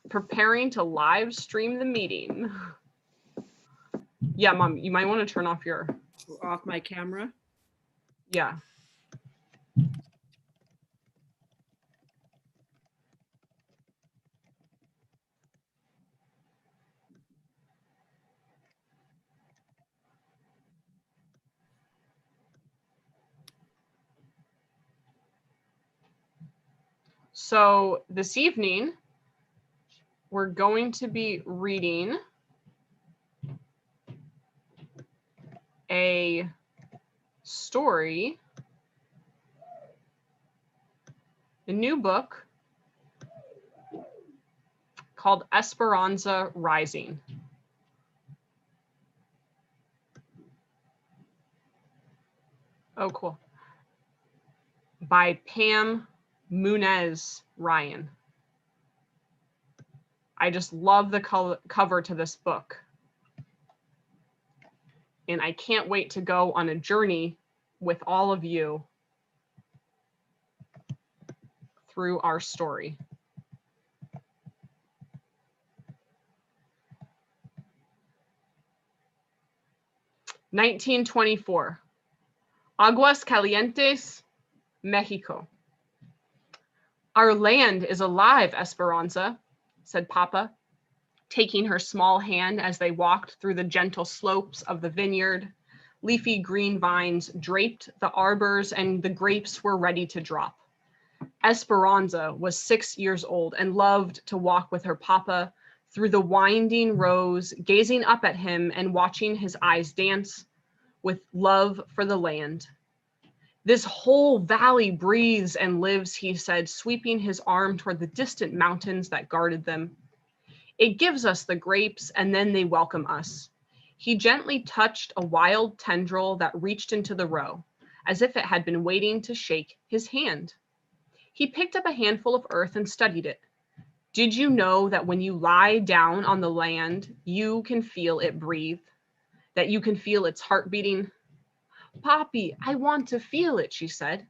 preparing to live stream the meeting. Yeah, Mom, you might want to turn off my camera. Yeah. So this evening, we're going to be reading a story, a new book called Esperanza Rising. Oh, cool. By Pam Munez Ryan. I just love the cover to this book. And I can't wait to go on a journey with all of you through our story. (1924), Aguas Calientes, Mexico. Our land is alive, Esperanza, said Papa, taking her small hand as they walked through the gentle slopes of the vineyard. Leafy green vines draped the arbors and the grapes were ready to drop. Esperanza was 6 years old and loved to walk with her Papa through the winding rows, gazing up at him and watching his eyes dance with love for the land. This whole valley breathes and lives, he said, sweeping his arm toward the distant mountains that guarded them. It gives us the grapes and then they welcome us. He gently touched a wild tendril that reached into the row, as if it had been waiting to shake his hand. He picked up a handful of earth and studied it. Did you know that when you lie down on the land, you can feel it breathe? That you can feel its heart beating? Poppy, I want to feel it, she said.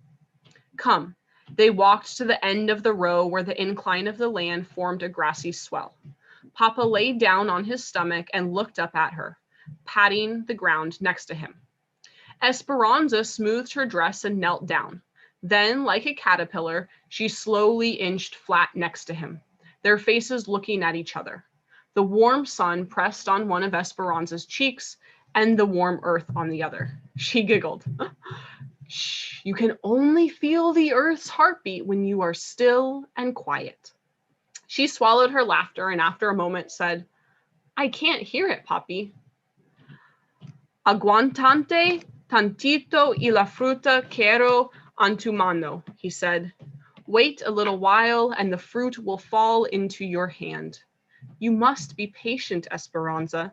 Come. They walked to the end of the row where the incline of the land formed a grassy swell. Papa lay down on his stomach and looked up at her, patting the ground next to him. Esperanza smoothed her dress and knelt down. Then, like a caterpillar, she slowly inched flat next to him, their faces looking at each other. The warm sun pressed on one of Esperanza's cheeks and the warm earth on the other. She giggled. Shh, you can only feel the earth's heartbeat when you are still and quiet. She swallowed her laughter and after a moment said, I can't hear it, Papi. Aguantante tantito y la fruta quiero en tu mano, he said. Wait a little while and the fruit will fall into your hand. You must be patient, Esperanza.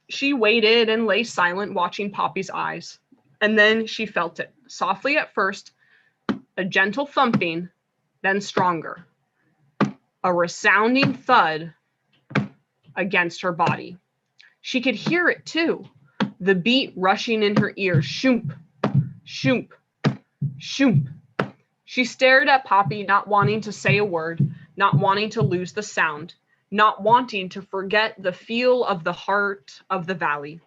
She waited and lay silent, watching Poppy's eyes. And then she felt it, softly at first, a gentle thumping, then stronger. A resounding thud against her body. She could hear it too, the beat rushing in her ears, shoomp, shoomp, shoomp. She stared at Poppy, not wanting to say a word, not wanting to lose the sound, not wanting to forget the feel of the heart of the valley.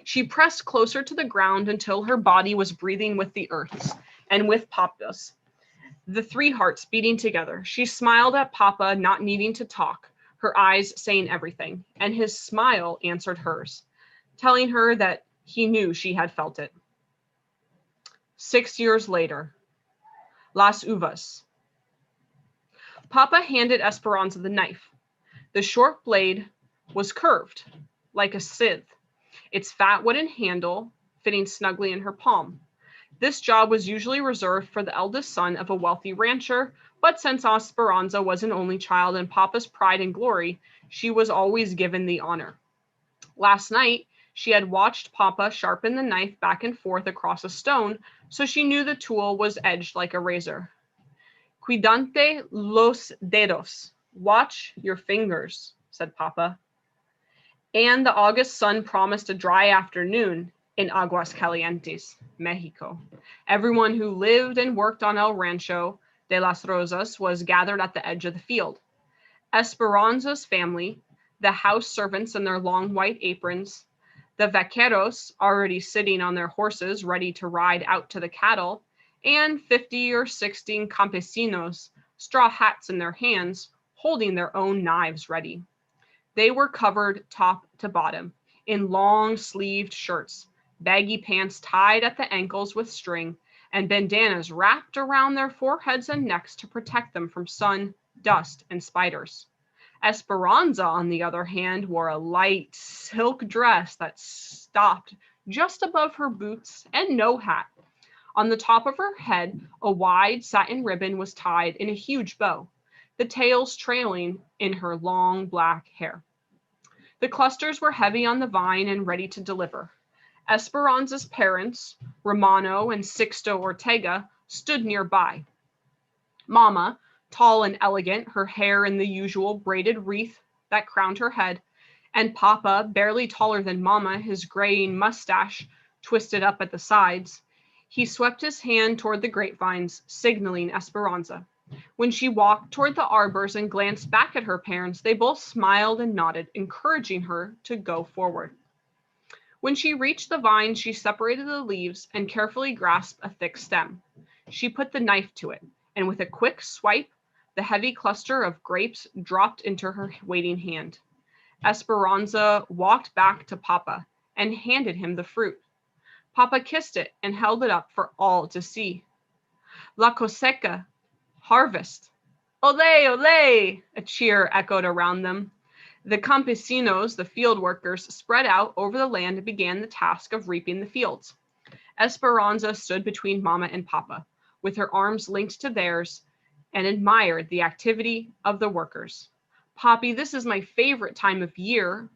She pressed closer to the ground until her body was breathing with the earth's and with Papa's, the three hearts beating together. She smiled at Papa, not needing to talk, her eyes saying everything, and his smile answered hers, telling her that he knew she had felt it. 6 years later, Las Uvas. Papa handed Esperanza the knife. The short blade was curved, like a scythe, its fat wooden handle fitting snugly in her palm. This job was usually reserved for the eldest son of a wealthy rancher, but since Esperanza was an only child and Papa's pride and glory, she was always given the honor. Last night, she had watched Papa sharpen the knife back and forth across a stone, so she knew the tool was edged like a razor. Cuidante los dedos. Watch your fingers, said Papa. And the August sun promised a dry afternoon in Aguas Calientes, Mexico. Everyone who lived and worked on El Rancho de las Rosas was gathered at the edge of the field. Esperanza's family, the house servants in their long white aprons, the vaqueros already sitting on their horses ready to ride out to the cattle, and 50 or 60 campesinos, straw hats in their hands, holding their own knives ready. They were covered top to bottom in long-sleeved shirts, baggy pants tied at the ankles with string, and bandanas wrapped around their foreheads and necks to protect them from sun, dust, and spiders. Esperanza, on the other hand, wore a light silk dress that stopped just above her boots and no hat. On the top of her head, a wide satin ribbon was tied in a huge bow, the tails trailing in her long black hair. The clusters were heavy on the vine and ready to deliver. Esperanza's parents, Romano and Sixto Ortega, stood nearby. Mama, tall and elegant, her hair in the usual braided wreath that crowned her head, and Papa, barely taller than Mama, his graying mustache twisted up at the sides. He swept his hand toward the grapevines, signaling Esperanza. When she walked toward the arbors and glanced back at her parents, they both smiled and nodded, encouraging her to go forward. When she reached the vine, she separated the leaves and carefully grasped a thick stem. She put the knife to it, and with a quick swipe, the heavy cluster of grapes dropped into her waiting hand. Esperanza walked back to Papa and handed him the fruit. Papa kissed it and held it up for all to see. La cosecha, harvest. Ole, ole! A cheer echoed around them. The campesinos, the field workers, spread out over the land and began the task of reaping the fields. Esperanza stood between Mama and Papa, with her arms linked to theirs, and admired the activity of the workers. Poppy, this is my favorite time of year,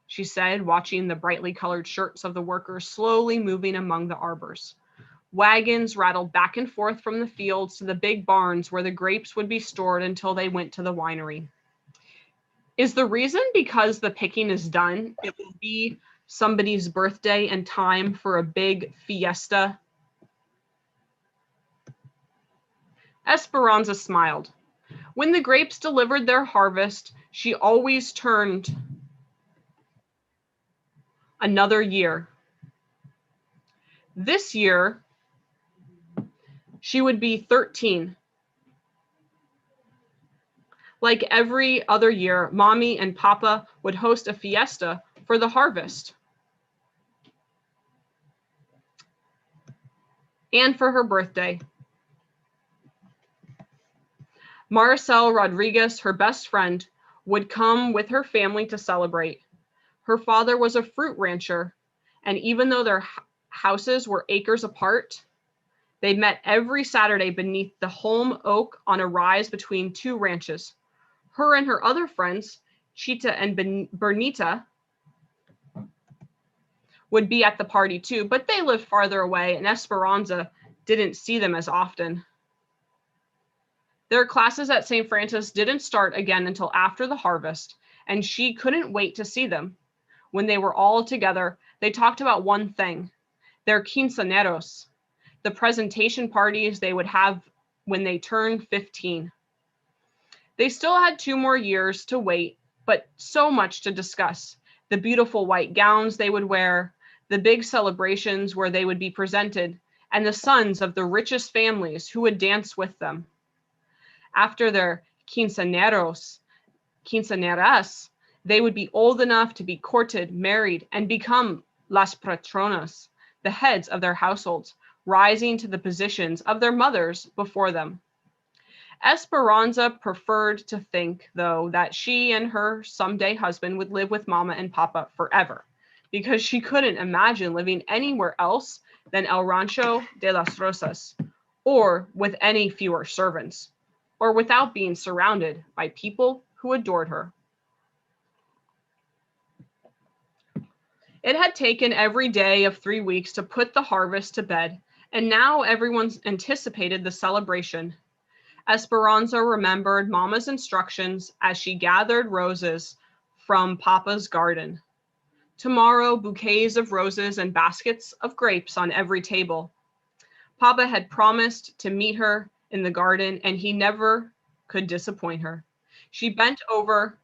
she said, watching the brightly colored shirts of the workers slowly moving among the arbors. Wagons rattled back and forth from the fields to the big barns where the grapes would be stored until they went to the winery. Is the reason because the picking is done? It will be somebody's birthday and time for a big fiesta? Esperanza smiled. When the grapes delivered their harvest, she always turned another year. This year, she would be 13. Like every other year, Mommy and Papa would host a fiesta for the harvest and for her birthday. Maricel Rodriguez, her best friend, would come with her family to celebrate. Her father was a fruit rancher, and even though their houses were acres apart, they met every Saturday beneath the holm oak on a rise between two ranches. Her and her other friends, Chita and Bernita, would be at the party too, but they lived farther away and Esperanza didn't see them as often. Their classes at St. Francis didn't start again until after the harvest, and she couldn't wait to see them. When they were all together, they talked about one thing, their quinceañeros, the presentation parties they would have when they turned 15. They still had 2 more years to wait, but so much to discuss. The beautiful white gowns they would wear, the big celebrations where they would be presented, and the sons of the richest families who would dance with them. After their quinceañeras, they would be old enough to be courted, married, and become las patronas, the heads of their households, rising to the positions of their mothers before them. Esperanza preferred to think, though, that she and her someday husband would live with Mama and Papa forever, because she couldn't imagine living anywhere else than El Rancho de las Rosas, or with any fewer servants, or without being surrounded by people who adored her. It had taken every day of 3 weeks to put the harvest to bed, and now everyone anticipated the celebration. Esperanza remembered Mama's instructions as she gathered roses from Papa's garden. Tomorrow, bouquets of roses and baskets of grapes on every table. Papa had promised to meet her in the garden, and he never could disappoint her. She bent over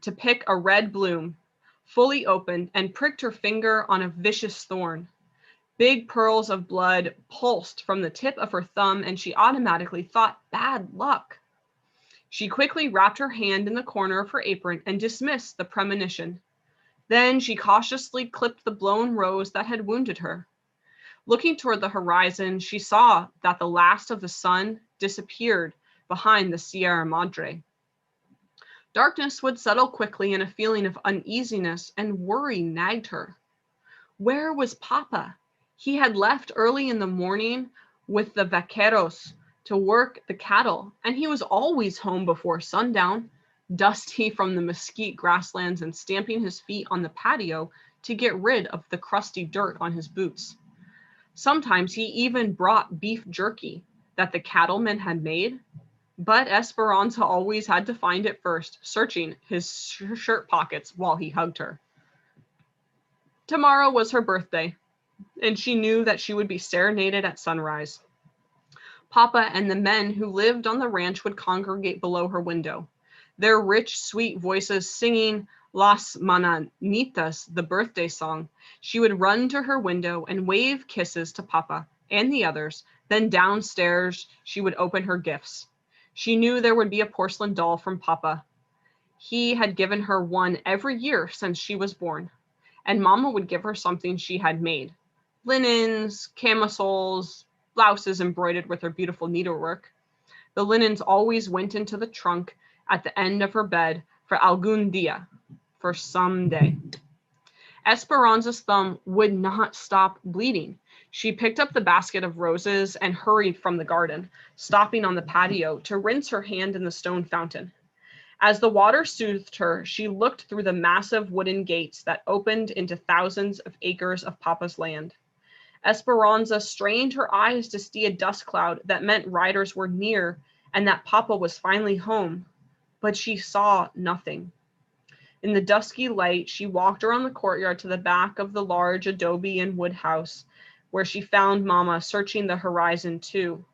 to pick a red bloom, fully opened, and pricked her finger on a vicious thorn. Big pearls of blood pulsed from the tip of her thumb, and she automatically thought bad luck. She quickly wrapped her hand in the corner of her apron and dismissed the premonition. Then she cautiously clipped the blown rose that had wounded her. Looking toward the horizon, she saw that the last of the sun disappeared behind the Sierra Madre. Darkness would settle quickly, and a feeling of uneasiness and worry nagged her. Where was Papa? He had left early in the morning with the vaqueros to work the cattle, and he was always home before sundown, dusty from the mesquite grasslands and stamping his feet on the patio to get rid of the crusty dirt on his boots. Sometimes he even brought beef jerky that the cattlemen had made, but Esperanza always had to find it first, searching his shirt pockets while he hugged her. Tomorrow was her birthday, and she knew that she would be serenaded at sunrise. Papa and the men who lived on the ranch would congregate below her window, their rich, sweet voices singing Las Mananitas, the birthday song. She would run to her window and wave kisses to Papa and the others. Then downstairs, she would open her gifts. She knew there would be a porcelain doll from Papa. He had given her one every year since she was born, and Mama would give her something she had made. Linens, camisoles, blouses embroidered with her beautiful needlework. The linens always went into the trunk at the end of her bed for algún día, for some day. Esperanza's thumb would not stop bleeding. She picked up the basket of roses and hurried from the garden, stopping on the patio to rinse her hand in the stone fountain. As the water soothed her, she looked through the massive wooden gates that opened into thousands of acres of Papa's land. Esperanza strained her eyes to see a dust cloud that meant riders were near and that Papa was finally home, but she saw nothing. In the dusky light, she walked around the courtyard to the back of the large adobe and wood house, where she found Mama searching the horizon too.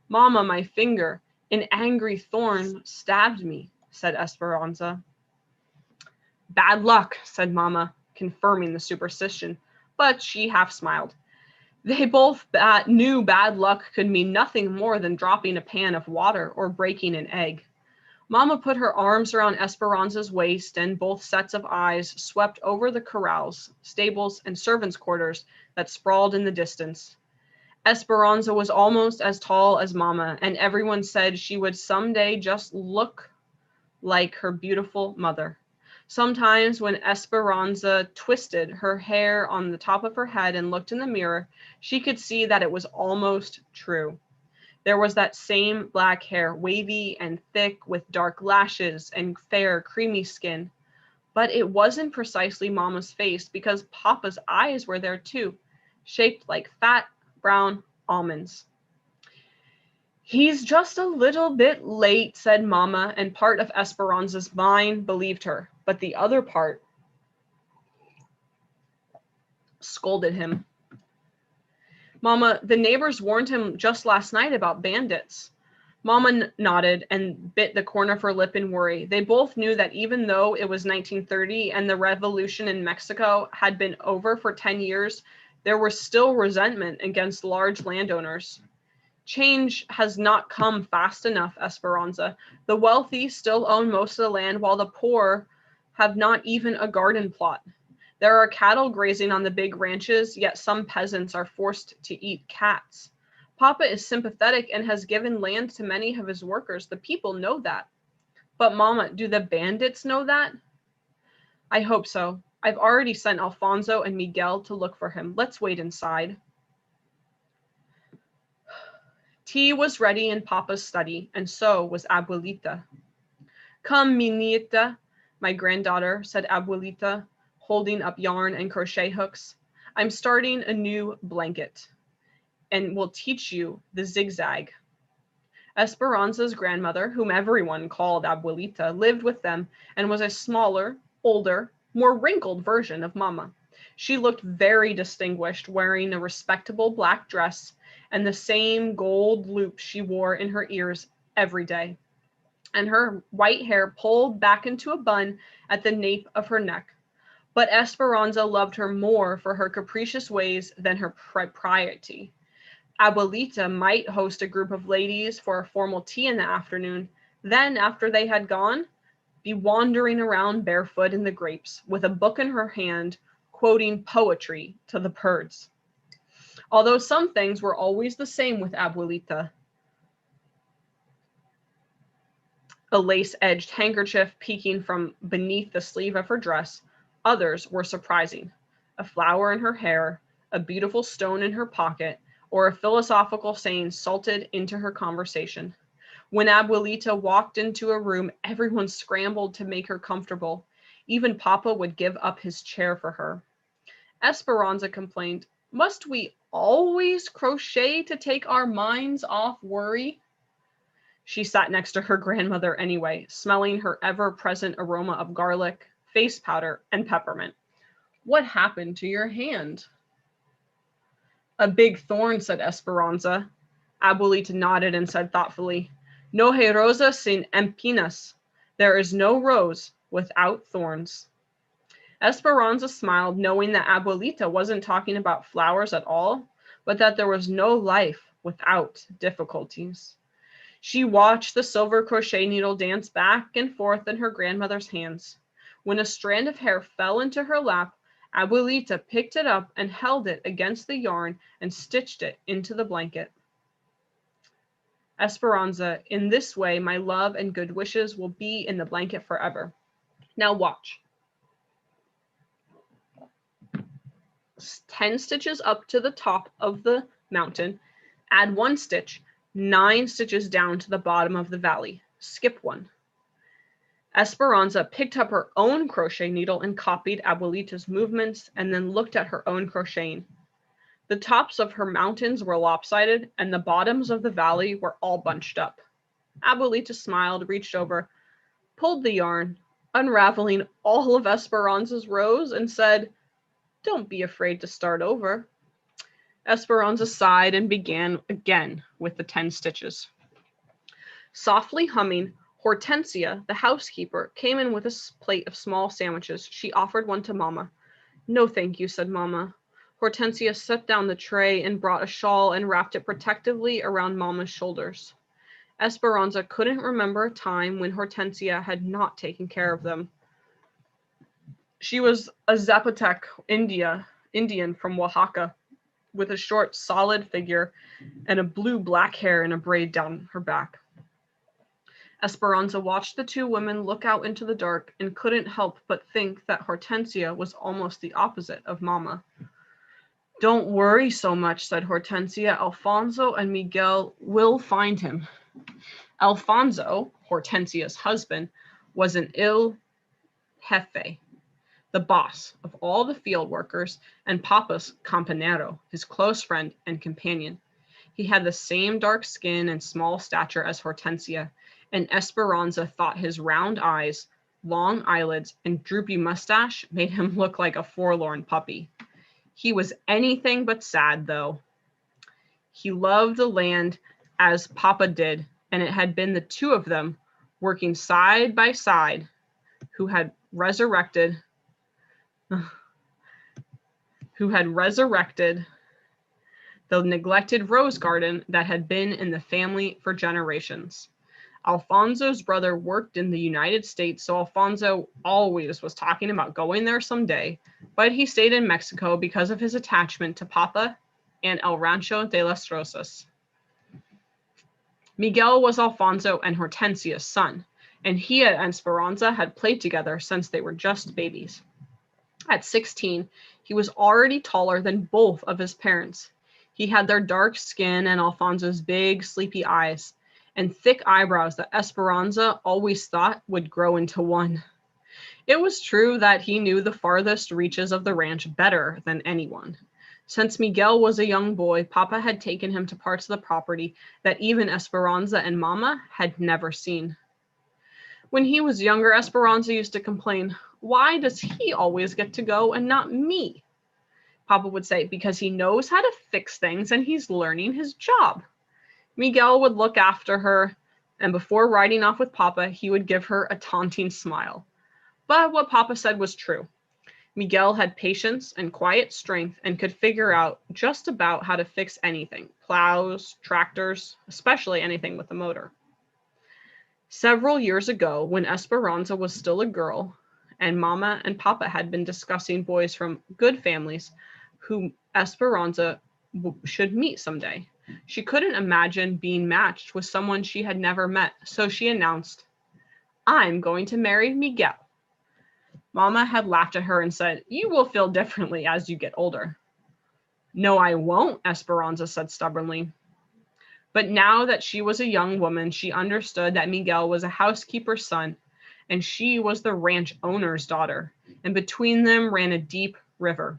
Mama, my finger, an angry thorn stabbed me, said Esperanza. Bad luck, said Mama, confirming the superstition, but she half smiled. They both knew bad luck could mean nothing more than dropping a pan of water or breaking an egg. Mama put her arms around Esperanza's waist, and both sets of eyes swept over the corrals, stables, and servants' quarters that sprawled in the distance. Esperanza was almost as tall as Mama, and everyone said she would someday just look like her beautiful mother. Sometimes when Esperanza twisted her hair on the top of her head and looked in the mirror, she could see that it was almost true. There was that same black hair, wavy and thick with dark lashes and fair, creamy skin. But it wasn't precisely Mama's face because Papa's eyes were there too, shaped like fat, brown almonds. He's just a little bit late, said Mama, and part of Esperanza's mind believed her, but the other part scolded him. Mama, the neighbors warned him just last night about bandits. Mama nodded and bit the corner of her lip in worry. They both knew that even though it was 1930 and the revolution in Mexico had been over for 10 years, there was still resentment against large landowners. Change has not come fast enough, Esperanza. The wealthy still own most of the land, while the poor have not even a garden plot. There are cattle grazing on the big ranches, yet some peasants are forced to eat cats. Papa is sympathetic and has given land to many of his workers. The people know that. But Mama, do the bandits know that? I hope so. I've already sent Alfonso and Miguel to look for him. Let's wait inside. Tea was ready in Papa's study, and so was Abuelita. Come, mi nieta, my granddaughter, said Abuelita, holding up yarn and crochet hooks. I'm starting a new blanket, and will teach you the zigzag. Esperanza's grandmother, whom everyone called Abuelita, lived with them and was a smaller, older, more wrinkled version of Mama. She looked very distinguished, wearing a respectable black dress and the same gold loop she wore in her ears every day. and her white hair pulled back into a bun at the nape of her neck. But Esperanza loved her more for her capricious ways than her propriety. Abuelita might host a group of ladies for a formal tea in the afternoon, then, after they had gone, be wandering around barefoot in the grapes with a book in her hand, quoting poetry to the birds. Although some things were always the same with Abuelita, a lace-edged handkerchief peeking from beneath the sleeve of her dress, others were surprising. A flower in her hair, a beautiful stone in her pocket, or a philosophical saying salted into her conversation. When Abuelita walked into a room, everyone scrambled to make her comfortable. Even Papa would give up his chair for her. Esperanza complained, "Must we always crochet to take our minds off worry?" She sat next to her grandmother anyway, smelling her ever-present aroma of garlic, face powder, and peppermint. "What happened to your hand?" "A big thorn," said Esperanza. Abuelita nodded and said thoughtfully, "No hay rosa sin espinas." There is no rose without thorns. Esperanza smiled, knowing that Abuelita wasn't talking about flowers at all, but that there was no life without difficulties. She watched the silver crochet needle dance back and forth in her grandmother's hands. When a strand of hair fell into her lap, Abuelita picked it up and held it against the yarn and stitched it into the blanket. Esperanza, in this way, my love and good wishes will be in the blanket forever. Now watch. 10 stitches up to the top of the mountain, add 1 stitch, 9 stitches down to the bottom of the valley. Skip 1. Esperanza picked up her own crochet needle and copied Abuelita's movements, and then looked at her own crocheting. The tops of her mountains were lopsided, and the bottoms of the valley were all bunched up. Abuelita smiled, reached over, pulled the yarn, unraveling all of Esperanza's rows, and said, "Don't be afraid to start over." Esperanza sighed and began again with the 10 stitches. Softly humming, Hortensia, the housekeeper, came in with a plate of small sandwiches. She offered one to Mama. "No, thank you," said Mama. Hortensia set down the tray and brought a shawl and wrapped it protectively around Mama's shoulders. Esperanza couldn't remember a time when Hortensia had not taken care of them. She was a Zapotec Indian from Oaxaca, with a short, solid figure and a blue-black hair in a braid down her back. Esperanza watched the two women look out into the dark and couldn't help but think that Hortensia was almost the opposite of Mama. "Don't worry so much," said Hortensia. "Alfonso and Miguel will find him." Alfonso, Hortensia's husband, was an il jefe, the boss of all the field workers, and Papa's compañero, his close friend and companion. He had the same dark skin and small stature as Hortensia, and Esperanza thought his round eyes, long eyelids, and droopy mustache made him look like a forlorn puppy. He was anything but sad, though. He loved the land as Papa did, and it had been the two of them, working side by side, who had resurrected the neglected rose garden that had been in the family for generations. Alfonso's brother worked in the United States, so Alfonso always was talking about going there someday, but he stayed in Mexico because of his attachment to Papa and El Rancho de las Rosas. Miguel was Alfonso and Hortensia's son, and he and Esperanza had played together since they were just babies. At 16, he was already taller than both of his parents. He had their dark skin and Alfonso's big, sleepy eyes, and thick eyebrows that Esperanza always thought would grow into one. It was true that he knew the farthest reaches of the ranch better than anyone. Since Miguel was a young boy, Papa had taken him to parts of the property that even Esperanza and Mama had never seen. When he was younger, Esperanza used to complain, "Why does he always get to go and not me?" Papa would say, "Because he knows how to fix things and he's learning his job." Miguel would look after her, And before riding off with Papa, he would give her a taunting smile. But what Papa said was true. Miguel had patience and quiet strength and could figure out just about how to fix anything, plows, tractors, especially anything with a motor. Several years ago, when Esperanza was still a girl, and Mama and Papa had been discussing boys from good families whom Esperanza should meet someday, she couldn't imagine being matched with someone she had never met, so she announced, "I'm going to marry Miguel." Mama had laughed at her and said, "You will feel differently as you get older." "No, I won't," Esperanza said stubbornly. But now that she was a young woman, she understood that Miguel was a housekeeper's son, and she was the ranch owner's daughter, and between them ran a deep river.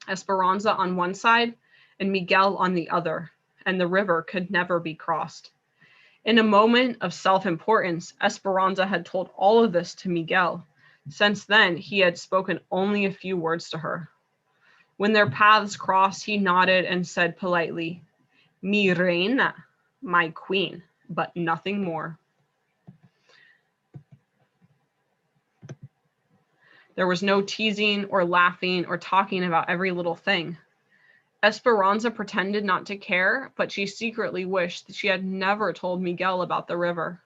Esperanza on one side and Miguel on the other, and the river could never be crossed. In a moment of self-importance, Esperanza had told all of this to Miguel. Since then, he had spoken only a few words to her. When their paths crossed, he nodded and said politely, "Mi reina," my queen, but nothing more. There was no teasing or laughing or talking about every little thing. Esperanza pretended not to care, but she secretly wished that she had never told Miguel about the river.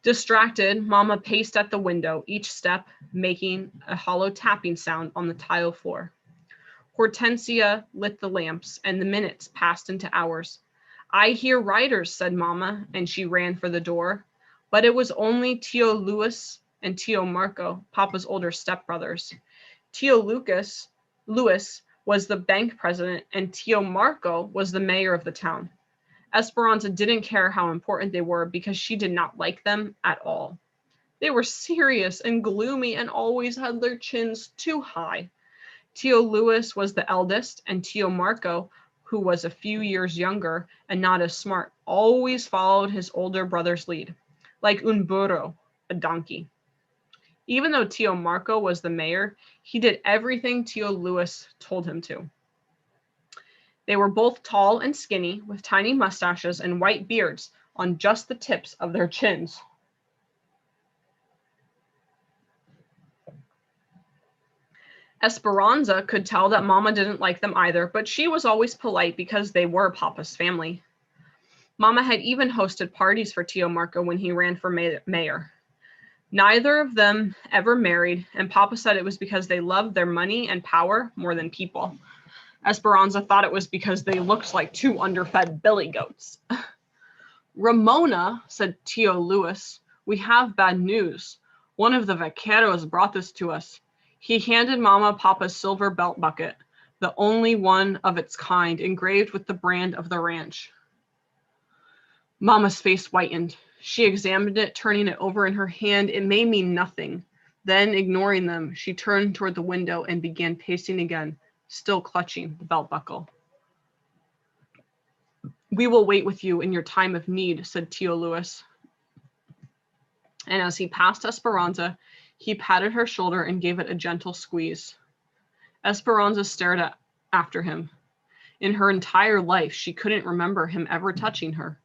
Distracted, Mama paced at the window, each step making a hollow tapping sound on the tile floor. Hortensia lit the lamps, and the minutes passed into hours. "I hear riders," said Mama, and she ran for the door. But it was only Tio Luis and Tio Marco, Papa's older stepbrothers. Tio Luis was the bank president, and Tio Marco was the mayor of the town. Esperanza didn't care how important they were because she did not like them at all. They were serious and gloomy and always had their chins too high. Tio Luis was the eldest, and Tio Marco, who was a few years younger and not as smart, always followed his older brother's lead, like un burro, a donkey. Even though Tio Marco was the mayor, he did everything Tio Luis told him to. They were both tall and skinny, with tiny mustaches and white beards on just the tips of their chins. Esperanza could tell that Mama didn't like them either, but she was always polite because they were Papa's family. Mama had even hosted parties for Tio Marco when he ran for mayor. Neither of them ever married, and Papa said it was because they loved their money and power more than people. Esperanza thought it was because they looked like two underfed billy goats. "Ramona," said Tio Luis, "we have bad news. One of the vaqueros brought this to us." He handed Mama Papa's silver belt bucket, the only one of its kind, engraved with the brand of the ranch. Mama's face whitened. She examined it, turning it over in her hand. It may mean nothing. Then, ignoring them, she turned toward the window and began pacing again, still clutching the belt buckle. "We will wait with you in your time of need," said Tio Luis. And as he passed Esperanza, he patted her shoulder and gave it a gentle squeeze. Esperanza stared after him. In her entire life, she couldn't remember him ever touching her.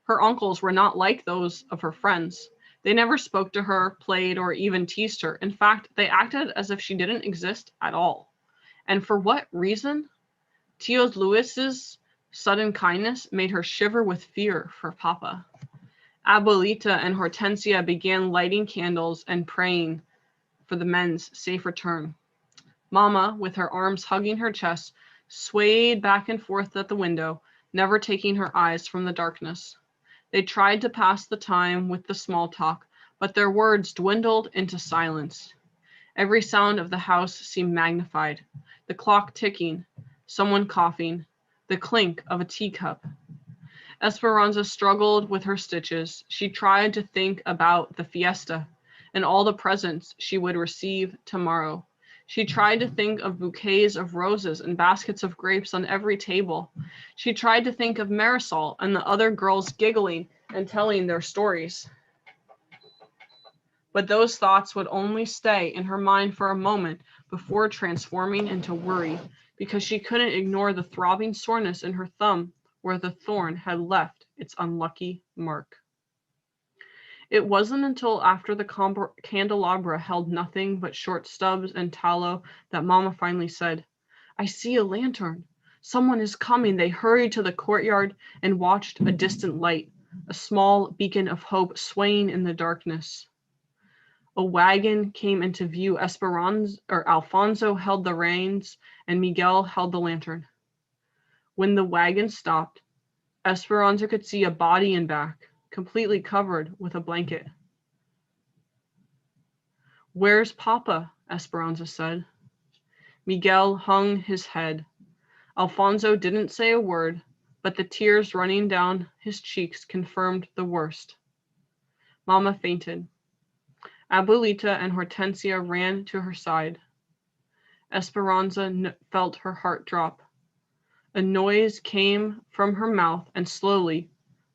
Her uncles were not like those of her friends. They never spoke to her, played, or even teased her. In fact, they acted as if she didn't exist at all. And for what reason? Tio Luis's sudden kindness made her shiver with fear for Papa. Abuelita and Hortensia began lighting candles and praying for the men's safe return. Mama, with her arms hugging her chest, swayed back and forth at the window, never taking her eyes from the darkness. They tried to pass the time with the small talk, but their words dwindled into silence. Every sound of the house seemed magnified. The clock ticking, someone coughing, the clink of a teacup. Esperanza struggled with her stitches. She tried to think about the fiesta and all the presents she would receive tomorrow. She tried to think of bouquets of roses and baskets of grapes on every table. She tried to think of Marisol and the other girls giggling and telling their stories. But those thoughts would only stay in her mind for a moment before transforming into worry, because she couldn't ignore the throbbing soreness in her thumb where the thorn had left its unlucky mark. It wasn't until after the candelabra held nothing but short stubs and tallow that Mama finally said, "I see a lantern. Someone is coming." They hurried to the courtyard and watched a distant light, a small beacon of hope swaying in the darkness. A wagon came into view. Alfonso held the reins and Miguel held the lantern. When the wagon stopped, Esperanza could see a body in back, completely covered with a blanket. "Where's Papa?" Esperanza said. Miguel hung his head. Alfonso didn't say a word, but the tears running down his cheeks confirmed the worst. Mama fainted. Abuelita and Hortensia ran to her side. Esperanza felt her heart drop. A noise came from her mouth, and slowly,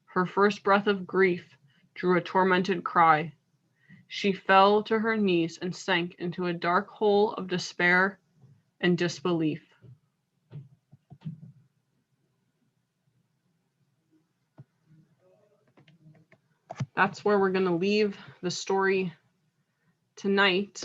her first breath of grief drew a tormented cry. She fell to her knees and sank into a dark hole of despair and disbelief. That's where we're going to leave the story tonight.